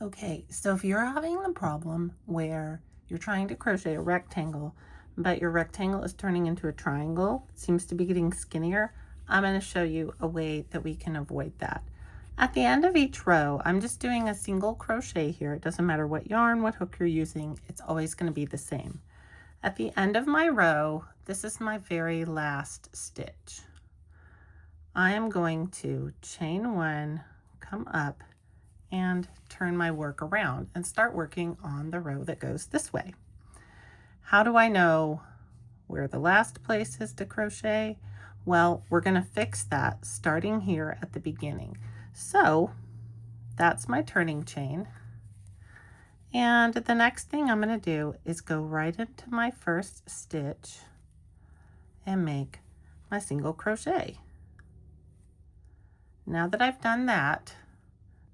Okay, so if you're having the problem where you're trying to crochet a rectangle, but your rectangle is turning into a triangle, it seems to be getting skinnier, I'm going to show you a way that we can avoid that. At the end of each row, I'm just doing a single crochet here. It doesn't matter what yarn, what hook you're using, it's always going to be the same. At the end of my row, this is my very last stitch. I am going to chain one, come up, and turn my work around and start working on the row that goes this way. How do I know where the last place is to crochet? Well, we're going to fix that starting here at the beginning. So that's my turning chain. And the next thing I'm going to do is go right into my first stitch and make my single crochet. Now that I've done that,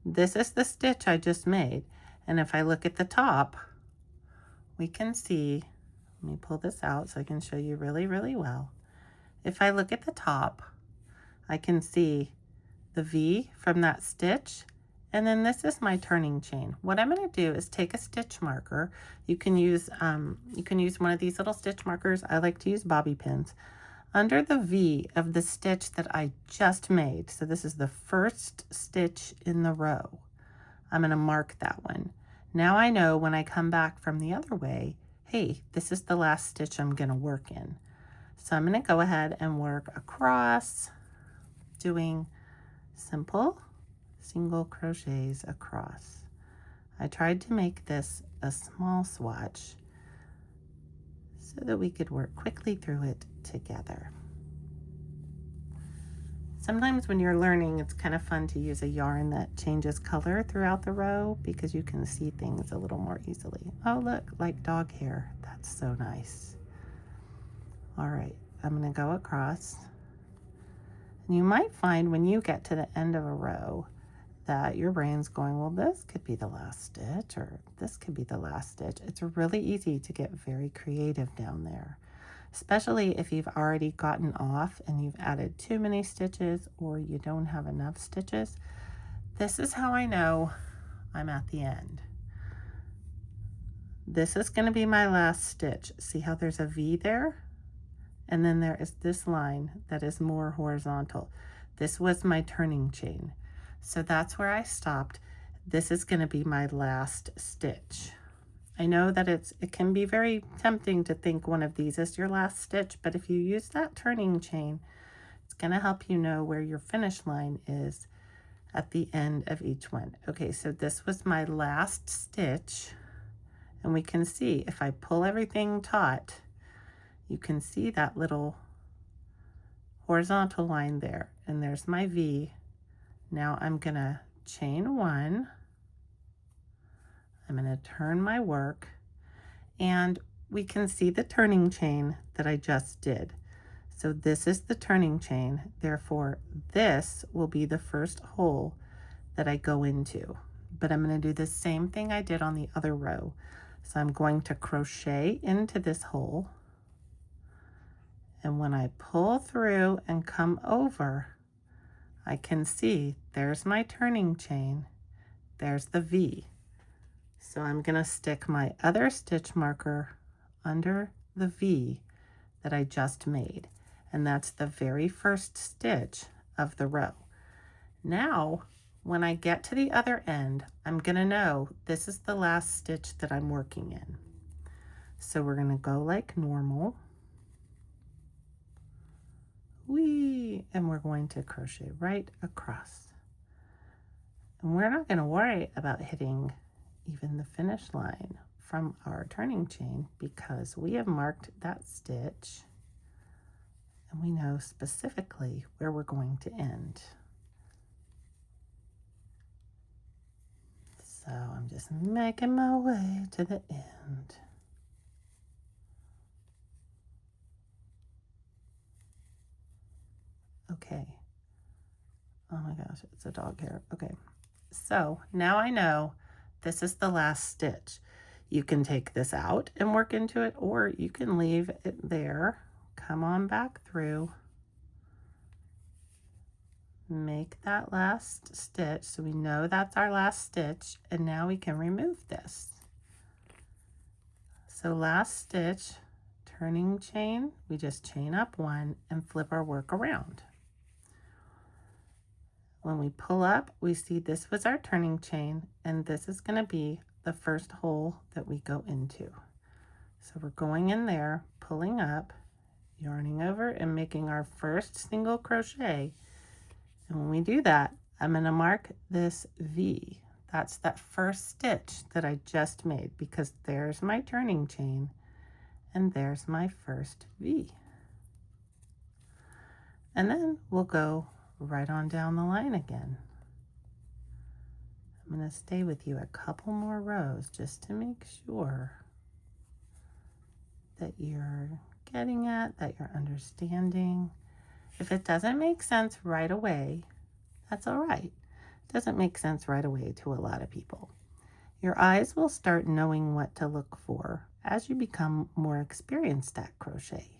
this is the stitch I just made. And if I look at the top, we can see, let me pull this out so I can show you really, really well. If I look at the top, I can see the V from that stitch, and then this is my turning chain. What I'm going to do is take a stitch marker. You can use one of these little stitch markers. I like to use bobby pins. Under the V of the stitch that I just made, so this is the first stitch in the row, I'm going to mark that one. Now I know when I come back from the other way, hey, this is the last stitch I'm going to work in. So I'm going to go ahead and work across, doing simple single crochets across. I tried to make this a small swatch so that we could work quickly through it together. Sometimes when you're learning, it's kind of fun to use a yarn that changes color throughout the row because you can see things a little more easily. Oh, look, like dog hair. That's so nice. All right, I'm going to go across. And you might find when you get to the end of a row that your brain's going, well, this could be the last stitch, or this could be the last stitch. It's really easy to get very creative down there, especially if you've already gotten off and you've added too many stitches or you don't have enough stitches. This is how I know I'm at the end. This is going to be my last stitch. See how there's a V there? And then there is this line that is more horizontal. This was my turning chain. So that's where I stopped. This is going to be my last stitch. I know that it can be very tempting to think one of these is your last stitch, but if you use that turning chain, it's going to help you know where your finish line is at the end of each one. Okay, so this was my last stitch, and we can see if I pull everything taut, you can see that little horizontal line there, and there's my V. Now I'm going to chain one. I'm going to turn my work, and we can see the turning chain that I just did. So this is the turning chain. Therefore, this will be the first hole that I go into. But I'm going to do the same thing I did on the other row. So I'm going to crochet into this hole. And when I pull through and come over, I can see there's my turning chain, there's the V. So I'm going to stick my other stitch marker under the V that I just made, and that's the very first stitch of the row. Now, when I get to the other end, I'm going to know this is the last stitch that I'm working in. So we're going to go like normal. And we're going to crochet right across. And we're not going to worry about hitting even the finish line from our turning chain because we have marked that stitch and we know specifically where we're going to end. So I'm just making my way to the end. Okay. Oh my gosh, it's a dog hair. Okay. So now I know this is the last stitch. You can take this out and work into it, or you can leave it there. Come on back through. make that last stitch so we know that's our last stitch, and now we can remove this. So last stitch, turning chain, we just chain up one and flip our work around. When we pull up, we see this was our turning chain, and this is going to be the first hole that we go into. So we're going in there, pulling up, yarning over, and making our first single crochet. And when we do that, I'm going to mark this V. That's that first stitch that I just made, because there's my turning chain and there's my first V. And then we'll go right on down the line again. I'm going to stay with you a couple more rows just to make sure that you're getting it, that you're understanding. If it doesn't make sense right away, that's all right. It doesn't make sense right away to a lot of people. Your eyes will start knowing what to look for as you become more experienced at crochet.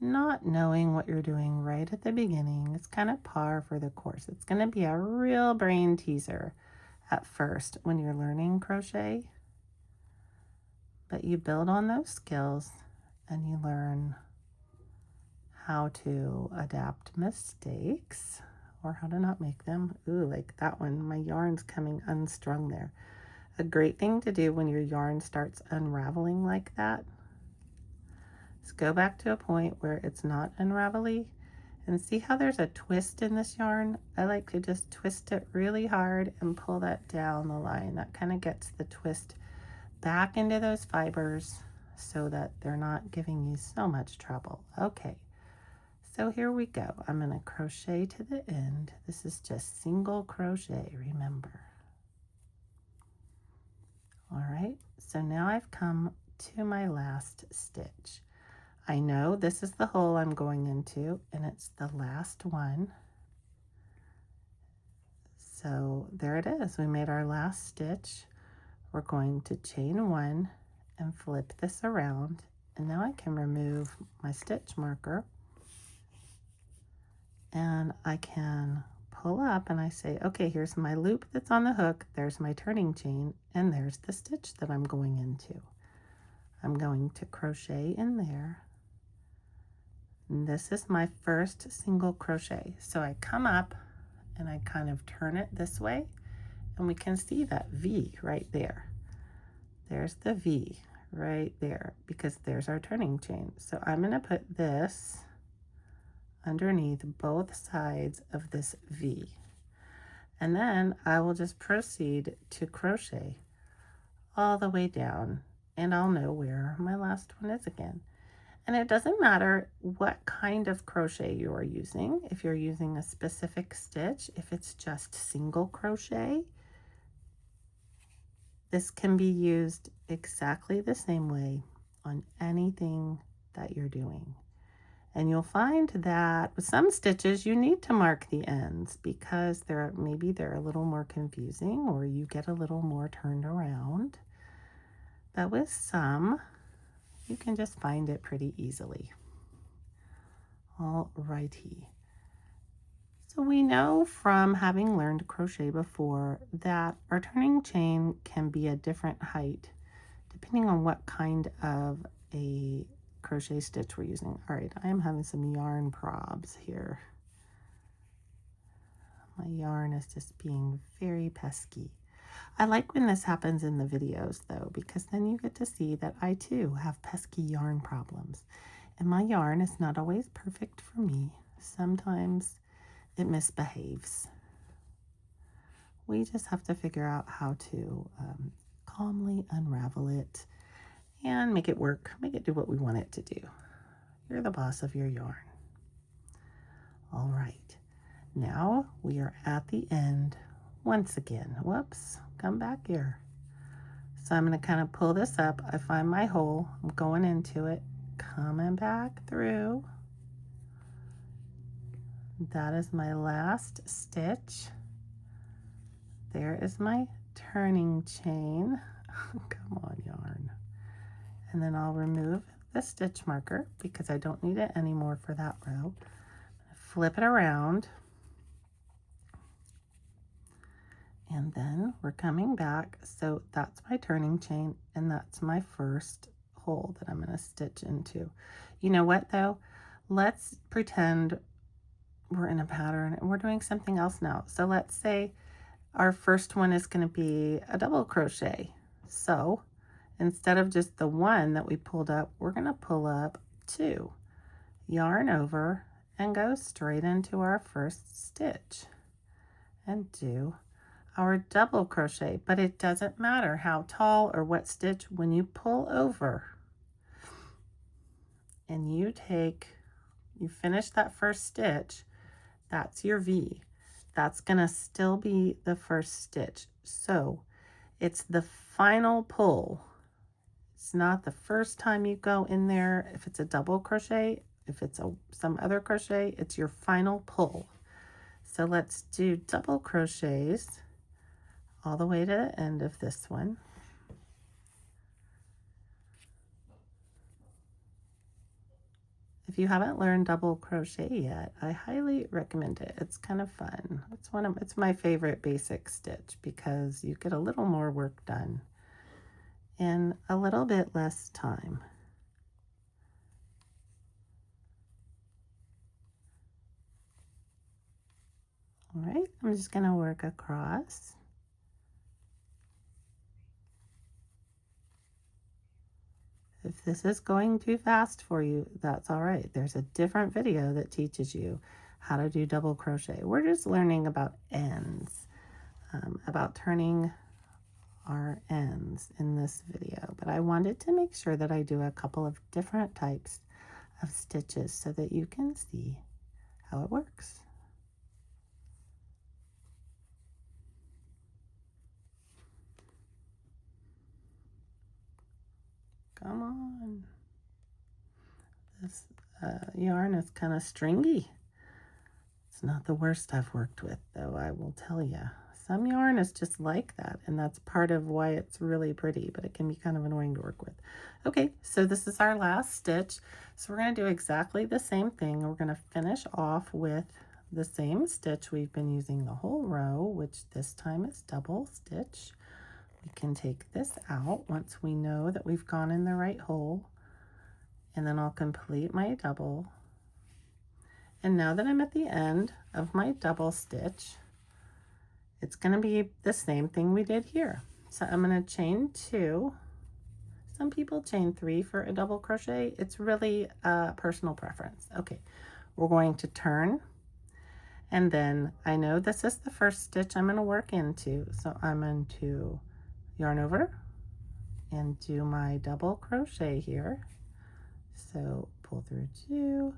Not knowing what you're doing right at the beginning is kind of par for the course. It's going to be a real brain teaser at first when you're learning crochet, but you build on those skills and you learn how to adapt mistakes or how to not make them. Ooh, like that one, my yarn's coming unstrung there. A great thing to do when your yarn starts unraveling like that is go back to a point where it's not unravelly and see how there's a twist in this yarn. I like to just twist it really hard and pull that down the line. That kind of gets the twist back into those fibers so that they're not giving you so much trouble. Okay, so here we go. I'm going to crochet to the end. This is just single crochet, remember. All right, so now I've come to my last stitch. I know this is the hole I'm going into, and it's the last one. So there it is. We made our last stitch. We're going to chain one and flip this around, and now I can remove my stitch marker and I can pull up and I say, okay, here's my loop that's on the hook, there's my turning chain, and there's the stitch that I'm going into. I'm going to crochet in there. And this is my first single crochet. So I come up and I kind of turn it this way, and we can see that V right there. There's the V right there because there's our turning chain. So I'm going to put this underneath both sides of this V. And then I will just proceed to crochet all the way down, and I'll know where my last one is again. And it doesn't matter what kind of crochet you are using. If you're using a specific stitch, if it's just single crochet, this can be used exactly the same way on anything that you're doing. And you'll find that with some stitches you need to mark the ends because maybe they're a little more confusing or you get a little more turned around. But with some, you can just find it pretty easily. All righty. So we know from having learned crochet before that our turning chain can be a different height depending on what kind of a crochet stitch we're using. All right, I am having some yarn probs here. My yarn is just being very pesky. I like when this happens in the videos though, because then you get to see that I too have pesky yarn problems. And my yarn is not always perfect for me. Sometimes it misbehaves. We just have to figure out how to calmly unravel it and make it work, make it do what we want it to do. You're the boss of your yarn. All right, now we are at the end once again. Whoops, come back here. So I'm going to kind of pull this up. I find my hole, I'm going into it, coming back through. That is my last stitch. There is my turning chain. Come on, yarn. And then I'll remove the stitch marker because I don't need it anymore for that row. Flip it around. And then we're coming back. So that's my turning chain, and that's my first hole that I'm going to stitch into. You know what though? Let's pretend we're in a pattern and we're doing something else now. So let's say our first one is going to be a double crochet. So instead of just the one that we pulled up, we're going to pull up 2, yarn over, and go straight into our first stitch and do our double crochet. But it doesn't matter how tall or what stitch. When you pull over and you finish that first stitch, that's your V. That's gonna still be the first stitch. So it's the final pull. It's not the first time you go in there. If it's a double crochet, if it's some other crochet, it's your final pull. So let's do double crochets all the way to the end of this one. If you haven't learned double crochet yet, I highly recommend it. It's kind of fun. It's my favorite basic stitch because you get a little more work done in a little bit less time. All right, I'm just going to work across. If this is going too fast for you, that's all right. There's a different video that teaches you how to do double crochet. We're just learning about ends, about turning our ends in this video. But I wanted to make sure that I do a couple of different types of stitches so that you can see how it works. Come on. This yarn is kind of stringy. It's not the worst I've worked with, though, I will tell you. Some yarn is just like that, and that's part of why it's really pretty, but it can be kind of annoying to work with. Okay, so this is our last stitch. So we're going to do exactly the same thing. We're going to finish off with the same stitch we've been using the whole row, which this time is double stitch. We can take this out once we know that we've gone in the right hole, and then I'll complete my double. And now that I'm at the end of my double stitch, it's going to be the same thing we did here. So I'm going to chain 2. Some people chain 3 for a double crochet. It's really a personal preference. Okay, we're going to turn, and then I know this is the first stitch I'm going to work into, so I'm going to yarn over and do my double crochet here. So pull through 2,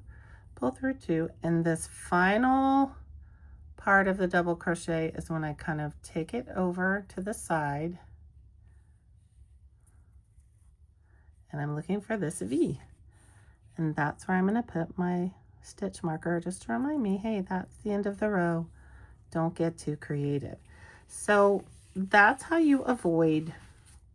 pull through 2, and this final part of the double crochet is when I kind of take it over to the side, and I'm looking for this V, and that's where I'm going to put my stitch marker, just to remind me, hey, that's the end of the row. Don't get too creative. So that's how you avoid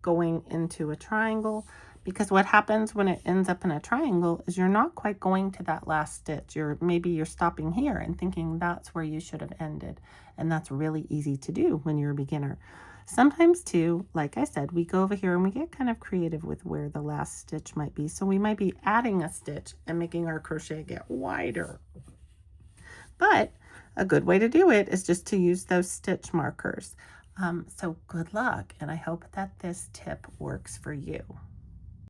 going into a triangle, because what happens when it ends up in a triangle is you're not quite going to that last stitch. Maybe you're stopping here and thinking that's where you should have ended, and that's really easy to do when you're a beginner. Sometimes too, like I said, we go over here and we get kind of creative with where the last stitch might be. So we might be adding a stitch and making our crochet get wider. But a good way to do it is just to use those stitch markers. So good luck, and I hope that this tip works for you.